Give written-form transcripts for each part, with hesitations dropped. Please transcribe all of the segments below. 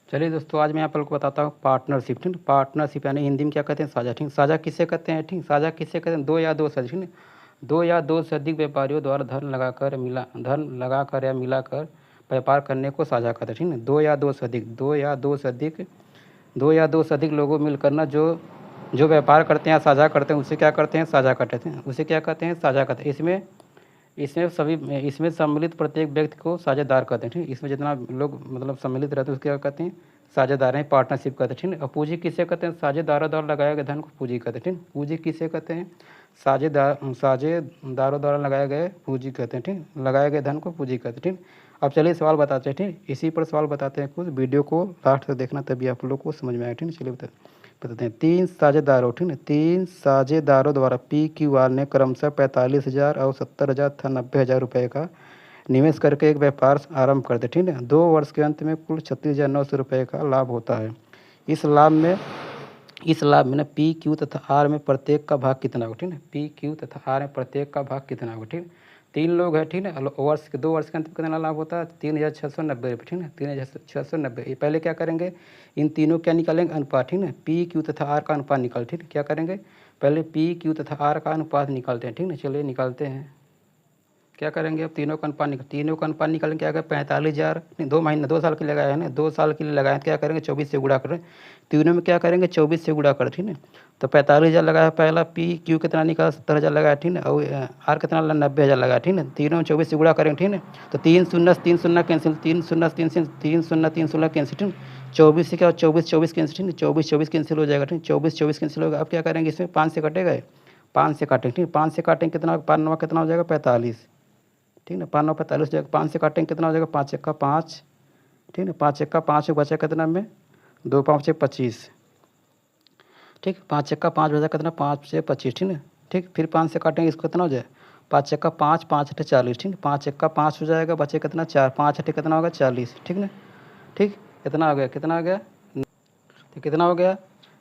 चलिए दोस्तों, आज मैं आप लोग को बताता हूँ पार्टनरशिप। ठीक है, पार्टनरशिप यानी हिंदी में क्या कहते हैं, साझा। ठीक, साझा किसे कहते हैं? ठीक, साझा किसे कहते हैं? दो या दो से अधिक। ठीक है, दो या दो से अधिक व्यापारियों द्वारा धन लगाकर या मिलाकर व्यापार करने को साझा कहते हैं। ठीक है, दो या दो से अधिक, दो या दो से अधिक लोगों मिलकर ना जो जो व्यापार करते हैं, साझा करते हैं, उसे क्या करते हैं? साझा करते हैं। उसे क्या कहते हैं? साझा कहते हैं। इसमें सम्मिलित प्रत्येक व्यक्ति को साझेदार कहते हैं। ठीक, इसमें जितना लोग मतलब सम्मिलित रहते हैं उसके क्या कहते हैं? साझेदार हैं, पार्टनरशिप कहते हैं। ठीक है, और पूंजी किसे कहते हैं? साझेदारों द्वारा लगाए गए धन को पूंजी कहते हैं। ठीक, पूंजी किसे कहते हैं? साझेदारों द्वारा लगाए गए पूंजी कहते हैं। ठीक, लगाए गए धन को पूंजी कहते हैं। ठीक, अब चलिए सवाल बताते हैं। ठीक, इसी पर सवाल बताते हैं। कुछ वीडियो को लास्ट तक देखना, तभी आप लोग को समझ में आएगा। ठीक, चलिए बताते हैं। तीन साझेदारों द्वारा PQR ने क्रमशः 45,000 और 70,000 तथा 90,000 रुपये का निवेश करके एक व्यापार आरंभ करते। ठीक है, 2 वर्ष के अंत में कुल 36,900 रुपये का लाभ होता है। इस लाभ में ना PQ तथा R में प्रत्येक का भाग कितना होगा? ठीक है, PQ तथा R में प्रत्येक का भाग कितना होगा? ठीक है, 3 लोग हैं। ठीक है, 2 वर्ष के अंत में कितना लाभ होता है? 3,690 रुपये। ठीक है, 3,690। पहले क्या करेंगे? इन तीनों क्या निकालेंगे? अनुपात। ठीक है, PQ तथा R का अनुपात निकाल। ठीक है, क्या करेंगे? पहले PQ तथा R का अनुपात निकालते हैं। ठीक है, चलिए निकालते हैं। क्या करेंगे? अब तीनों का अनुपात निकालेंगे। क्या करें? 45,000 नहीं, 2 महीने 2 साल के लिए लगाए हैं ना, 2 साल के लिए लगाए, तो क्या करेंगे? 24 से गुणा करें। तीनों में क्या करेंगे? 24 से गुणा करें। ठीक है, तो 45,000 लगाया पहला, PQ कितना निकाला? 70,000 लगाया। ठीक है, और R कितना? 90,000 लगाया। ठीक है, तीनों में 24 से गुणा करेंगे। ठीक है, तो 3 शून्य कैंसिल, 3 शून्य 3 शून्य कैंसिल। ठीक, 24 से क्या? 24 कैंसिल। ठीक है, 24 कैंसिल हो जाएगा। ठीक, 24 कैंसिल होगा। अब क्या करेंगे? इसमें 5 से कटेगा, 5 से काटेंगे। ठीक, 5 से काटेंगे कितना? 5 9 कितना हो जाएगा? 45। ठीक है, 5 9 45 जाएगा। 5 से काटेंगे कितना हो जाएगा? 5 1 5। ठीक है, 5 1 5 बचा कितना में? 2 5 25। ठीक, 5 1 5 बचा कितना? 5 से 25। ठीक है, ठीक, फिर 5 से काटेंगे, इसको कितना हो जाए? 5 1 5 5 8 40। ठीक है, 5 1 5 हो जाएगा, बचे कितना? 4। 5 8 कितना होगा? 40। ठीक ना? ठीक, कितना हो गया? कितना हो गया? तो कितना हो गया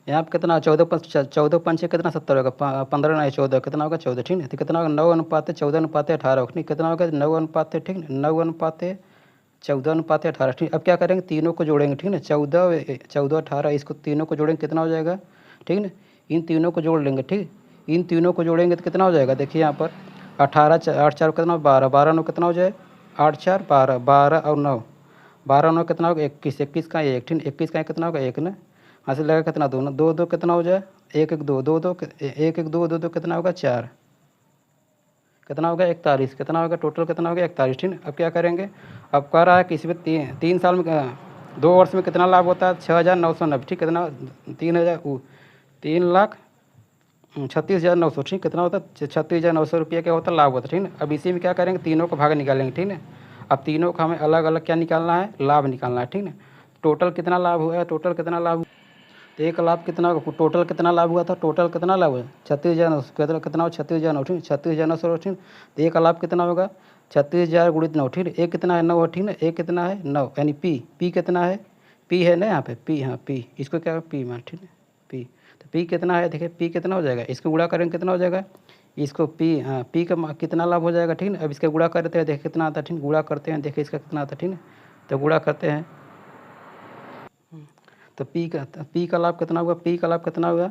यहाँ पे? कितना? 14 पंचे कितना? 70 होगा। 15 नहीं 14, कितना होगा? 14। ठीक है, तो कितना होगा? 9:14 होगा। ठीक, कितना होगा? 9:14। ठीक, 9:14 ठीक, अब क्या करेंगे? तीनों को जोड़ेंगे। ठीक है, 14 18, इसको तीनों को जोड़ेंगे, कितना हो जाएगा? ठीक है, इन तीनों को जोड़ लेंगे। ठीक, इन तीनों को जोड़ेंगे तो कितना हो जाएगा? देखिए यहाँ पर 18 8 4 कितना? 12 12 9 कितना हो जाए? 8 4 12 12 और 9 12 9 कितना होगा? 21 21 का 1। ठीक, 21 का कितना होगा? 1 ना, यहाँ से लगा कितना? 2 ना, 2 2 कितना हो जाए? 1 1 2 2 2 1 1 2 2 2 कितना होगा? 4, कितना होगा? 41। कितना होगा? टोटल कितना होगा? 41। ठीक है, अब क्या करेंगे? अब कह रहा है कि इसमें 3 साल में 2 वर्ष में कितना लाभ होता है? 6,990। ठीक, कितना? 3,36,900। ठीक, कितना होता है? 36,900 रुपये क्या होता है? लाभ होता है। ठीक है, अब इसी में क्या करेंगे? तीनों को भाग निकालेंगे। ठीक है, अब तीनों का हमें अलग अलग क्या निकालना है? लाभ निकालना है। ठीक है, टोटल कितना लाभ हुआ है? टोटल कितना लाभ? एक लाभ कितना? टोटल कितना लाभ हुआ था? टोटल कितना लाभ हुआ? 36,900। कितना हो? 36,900। ठीक, 36,900। ठीक, तो एक लाभ कितना होगा? 36,000 गुणित 9। ठीक है, एक कितना है? 9 है। ठीक है, एक कितना है? 9, यानी पी कितना है? पी है ना यहाँ पे, पी। हाँ, पी, इसको क्या पी मान। ठीक है, पी, तो पी कितना है? देखिए पी कितना हो जाएगा? इसको गुणा करेंगे, कितना हो जाएगा? इसको पी, हाँ, पी का कितना लाभ हो जाएगा? ठीक है, अब इसका गुणा करते हैं, देखिए कितना आता है। ठीक, गुणा करते हैं, देखिए इसका कितना आता है। ठीक है, तो गुणा करते हैं, तो पी का लाभ कितना हुआ? पी का लाभ कितना हुआ?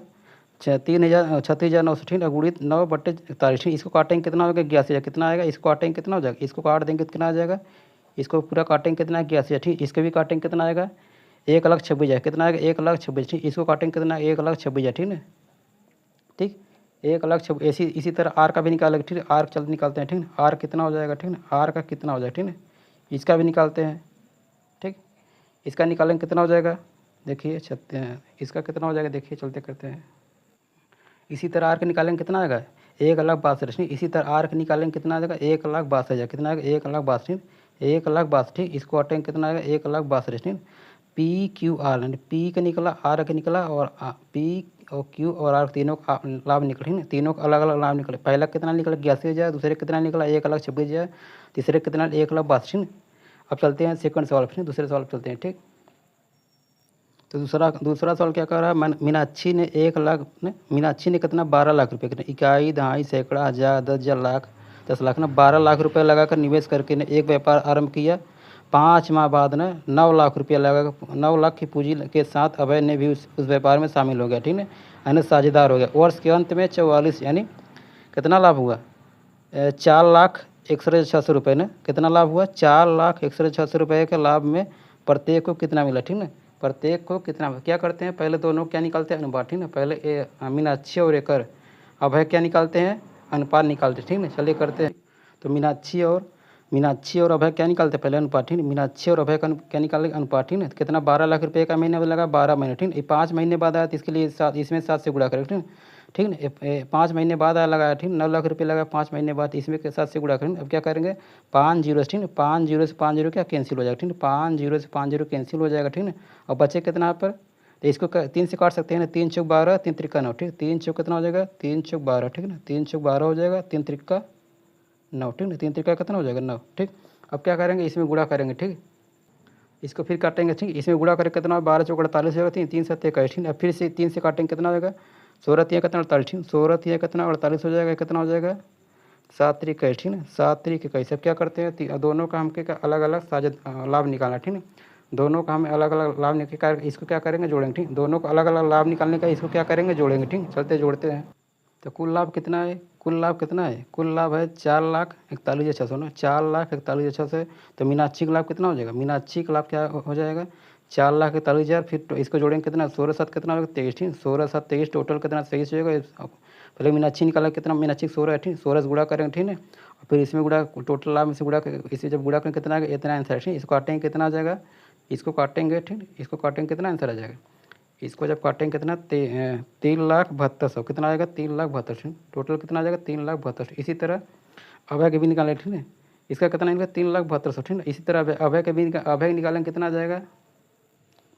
36,900। ठीक है, गुणित 9/41। ठीक, इसको काटेंगे कितना होगा? 81,000। कितना आएगा? इसको काटेंगे कितना हो जाएगा? इसको काट देंगे कितना आ जाएगा? इसको पूरा काटेंगे कितना? 81,000। ठीक, इसको भी काटेंगे कितना आएगा? 1,26,000। कितना आएगा? 1,26,000। ठीक, इसको काटेंगे कितना? 1,26,000। ठीक है, ठीक, 1,26,000। इसी तरह आर का भी निकालेंगे। ठीक है, आर चल निकालते हैं। ठीक है, आर कितना हो जाएगा? ठीक है, आर का कितना हो जाएगा? ठीक है, इसका भी निकालते हैं। ठीक, इसका निकालेंगे कितना हो जाएगा? देखिए चलते हैं, इसका कितना हो जाएगा? देखिए चलते करते हैं। इसी तरह आर के निकालेंगे, कितना आएगा? 1,62,000। इसी तरह आर के निकालेंगे, कितना आ जाएगा? 1,62,000। कितना आएगा? 1,62,000। 1,62,000। ठीक, इसको हटेंगे, कितना आएगा? 1,62,000। ठीक, PQR यानी पी का निकला, आर का निकला, और पी और क्यू और आर तीनों का लाभ निकला। ठीक है, तीनों का अलग अलग लाभ निकले। पहला कितना निकला? 81,000। दूसरे कितना निकला? 1,26,000। तीसरे कितना? 1,62,000। अब चलते हैं सेकंड सवाल पर, दूसरे सवाल पर चलते हैं। ठीक, तो दूसरा सवाल क्या कर रहा है? मीनाक्षी ने कितना? 12 लाख रुपये, कितना? इकाई, दहाई, सैकड़ा, हज़ार, 10,000, लाख, 10 लाख ना, 12 लाख रुपये लगाकर निवेश करके ने एक व्यापार आरंभ किया। 5 माह बाद ना 9 लाख रुपया लगेगा। 9 लाख की पूंजी के साथ अभय ने भी उस व्यापार में शामिल हो गया, ठीक है, यानी साझेदार हो गया। वर्ष के अंत में 44 यानी कितना लाभ हुआ? 4,61,600 रुपये ना, कितना लाभ हुआ? 4,61,600 रुपये के लाभ में प्रत्येक को कितना मिला, ठीक है, प्रत्येक को कितना। क्या करते हैं पहले दोनों क्या निकालते हैं? अनुपात, ठीक है। पहले मीनाक्षी और एकर अभय क्या निकालते हैं? अनुपात निकालते हैं, ठीक है। चलिए करते हैं। तो मीनाक्षी और अभय क्या निकालते हैं? पहले अनुपात, ठीक है। मीनाक्षी और अभय का क्या निकाले? अनुपात, ठीक है। कितना? 12 लाख रुपये का महीने में लगा, 12 महीने, ठीक है। 5 महीने बाद आया तो इसके लिए 7, इसमें 7 से गुणा करें, ठीक है, ठीक है। 5 महीने बाद आया लगाया, ठीक है, 9 लाख रुपये लगा 5 महीने बाद, इसमें के 7 से गुणा करेंगे। अब क्या करेंगे? 5 जीरो, ठीक है, 5 जीरो से 5 जीरो क्या कैंसिल हो जाएगा, ठीक है, 5 जीरो से 5 जीरो कैंसिल हो जाएगा, ठीक है। और बचे कितना यहाँ पर? तो इसको 3 से काट सकते हैं ना, 3 चौक 12, 3 त्रिका 9, ठीक है। 3 चौक कितना हो जाएगा? 3 चौक 12, ठीक है ना, 3 चौक 12 हो जाएगा, 3 त्रिका 9, ठीक है, 3 त्रिका कितना हो जाएगा? 9, ठीक। अब क्या करेंगे? इसमें गुणा करेंगे, ठीक है, इसको फिर काटेंगे, ठीक, इसमें गुणा करके कितना? 12 चौक 48 हो जाएगा, 3 7 21, ठीक है। अब फिर से 3 से काटेंगे, कितना हो जाएगा? 16 3 कितना? 48, ठीक, 16 3 कितना? 48 हो जाएगा, कितना हो जाएगा? 7 3 21, ठीक है, 7 3 21। अब क्या करते हैं? दोनों का हमके अलग अलग लाभ निकालना, ठीक है, दोनों का हमें अलग अलग लाभ निकाल, इसको क्या करेंगे? जोड़ेंगे, ठीक, दोनों को अलग अलग लाभ निकालने का इसको क्या करेंगे? जोड़ेंगे, ठीक। चलते जोड़ते हैं। तो कुल लाभ कितना है? कुल लाभ कितना है? कुल लाभ है 4,41,600 ना, 4,41,600। तो मीनाक्षी का लाभ कितना हो जाएगा? मीनाक्षी का लाभ क्या हो जाएगा? 4,41,000। फिर तो इसको जोड़ेंगे कितना? 16 7 कितना होगा? 23, ठीक, 16 7 23, टोटल कितना? 23 हो जाएगा। पहले मीनाक्षी निकाला कितना? मीनाक्षी 16 है, ठीक, 16 से गुणा करेंगे, ठीक है, और फिर इसमें गुणा, टोटल लाभ में से गुणा, इसे जब गुणा करेंगे कितना आएगा? इतना आंसर है, ठीक। इसको काटेंगे कितना आ जाएगा? इसको काटेंगे, ठीक, इसको काटेंगे कितना आंसर आ जाएगा? इसको जब काटेंगे कितना? 3,72,000 कितना आएगा? 3,72,000, टोटल कितना आ जाएगा? 3,72,000। इसी तरह अभय के भी निकालें, ठीक है, इसका कितना निकला? 3,72,000, ठीक है। इसी तरह अभय के भी अभय निकालेंगे कितना आ जाएगा,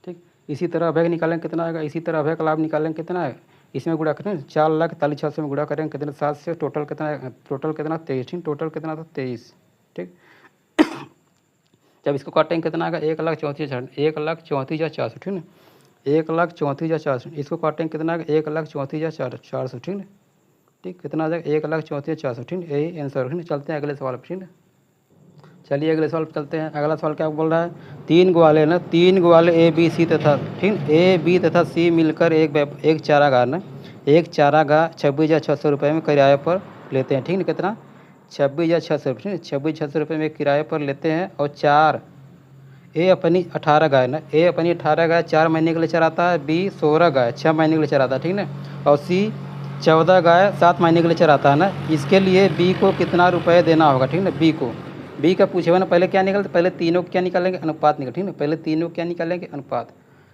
ठीक। इसी तरह अभय निकालेंगे कितना आएगा? इसी तरह अभय का लाभ निकालेंगे कितना है? इसमें गुणा करें 4,41,600 में गुणा करेंगे कितने? 7 से, टोटल कितना? टोटल कितना? 23, ठीक, टोटल कितना था? 23, ठीक। जब इसको काटेंगे कितना आएगा? 1,34,000, 1,34,400, ठीक है, 1,34,400। इसको काटेंगे कितना आएगा? 1,34,400, ठीक है, ठीक, कितना आ जाएगा? 1,34,400, ठीक, यही आंसर, ठीक। चलते हैं अगले सवाल पर, ठीक है। चलिए अगले सवाल पर चलते हैं। अगला सवाल क्या बोल रहा है? 3 ग्वाले ना, 3 ग्वाले A B C तथा, ठीक, A B तथा C मिलकर एक चारागाह ना, एक चारागाह 26,600 रुपये में किराए पर लेते हैं, ठीक है। कितना? 26,600, ठीक है, 26,600 रुपये में किराए पर लेते हैं। और 4 A अपनी 18 गाय ना, A अपनी 18 गाय 4 महीने के लिए चराता है, B 16 गाय 6 महीने के लिए चराता है, ठीक है, और C 14 गाय 7 महीने के लिए चराता है ना। इसके लिए B को कितना रुपये देना होगा, ठीक है, B का पूछे हुआ ना। पहले क्या निकलते? पहले तीनों क्या निकालेंगे? अनुपात निकल, ठीक है, पहले तीनों क्या निकालेंगे? अनुपात,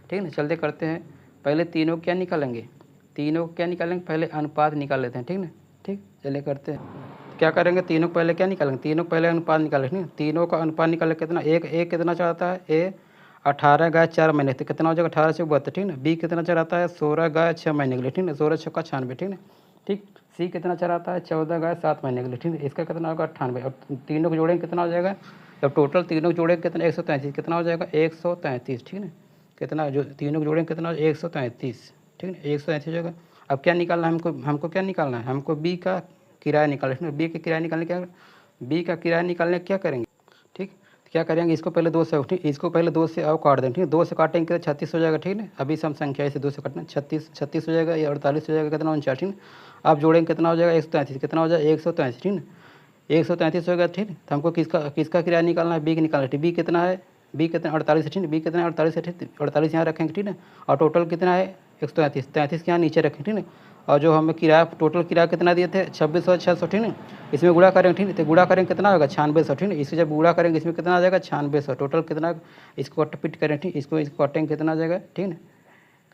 ठीक है ना। चलते करते हैं। पहले तीनों क्या निकालेंगे? तीनों क्या निकालेंगे? पहले अनुपात निकाल लेते हैं, ठीक ना, ठीक। चलिए करते हैं। क्या करेंगे? तीनों पहले क्या निकालेंगे? तीनों पहले अनुपात निकालें, ठीक है। तीनों का अनुपात निकाले कितना? एक कितना चढ़ाता है? A 18 गाय 4 महीने, तो कितना हो जाएगा? 18 से 72, ठीक है। B कितना चढ़ाता है? 16 गाय 6 महीने के लिए, ठीक है, 16 6 96, ठीक है, ठीक। C कितना चढ़ाता है? 14 गाय 7 महीने के लिए, ठीक है। इसका कितना होगा? 98। अब तीनों को जोड़ेंगे कितना हो जाएगा? जब टोटल तीनों को जोड़ेंगे कितना? 133, कितना हो जाएगा? 133, ठीक है, कितना? जो तीनों को जोड़ेंगे कितना? 133, ठीक है, 133 हो जाएगा। अब क्या निकालना है हमको क्या निकालना है? हमको B का किराया निकालना है। B का किराया निकालने क्या? B का किराया निकालने क्या करेंगे, ठीक। क्या करेंगे? इसको पहले 2 से, ठीक, इसको पहले 2 से और काट दें, ठीक है। 2 से काटेंगे तो 36 हो जाएगा, ठीक है। अभी सम संख्या से 2 से काटना, 36 हो जाएगा, ये 48 हो जाएगा, कितना? 49, ठीक है। आप जोड़ेंगे कितना हो जाएगा? 133, कितना हो जाएगा? 133, ठीक है, 133 हो गया, ठीक है। तो हमको किसका किराया निकालना है? B का निकालना है। B कितना है? B कितना? 48 है, ठीक है। B कितना है? 48 है, ठीक है, 48 यहाँ रखेंगे, ठीक है। और टोटल कितना है? 133, 33 के यहाँ नीचे रखें, ठीक है। और जो हमें किराया, टोटल किराया कितना दिए थे? 26,600, ठीक है। इसमें गुणा करेंगे, ठीक है, तो गुणा करेंगे कितना होगा? 9600, ठीक है। इसे जब गुणा करेंगे इसमें कितना आ जाएगा? 9600, टोटल कितना? इसको पिट करें, ठीक, इसको काटेंगे कितना आ जाएगा, ठीक है,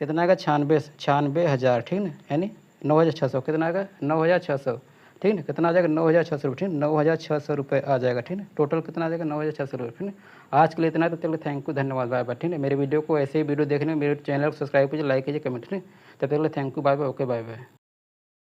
कितना आएगा? 96,000, ठीक है, यानी 9,600, कितना आएगा? 9,600, ठीक है, कितना आ जाएगा? 9,600 रुपये, ठीक है, 9,600 रुपये आ जाएगा, ठीक है। टोटल कितना आ जाएगा? 9,600 रुपये, ठीक है। आज के लिए इतना है, तो चलिए थैंक यू, धन्यवाद, बाय बाय, ठीक है। मेरे वीडियो को ऐसे ही वीडियो देखने, मेरे चैनल को सब्सक्राइब कीजिए, लाइक कीजिए, कमेंट, ठीक है। तब तक के लिए thank you, bye bye, okay, bye bye.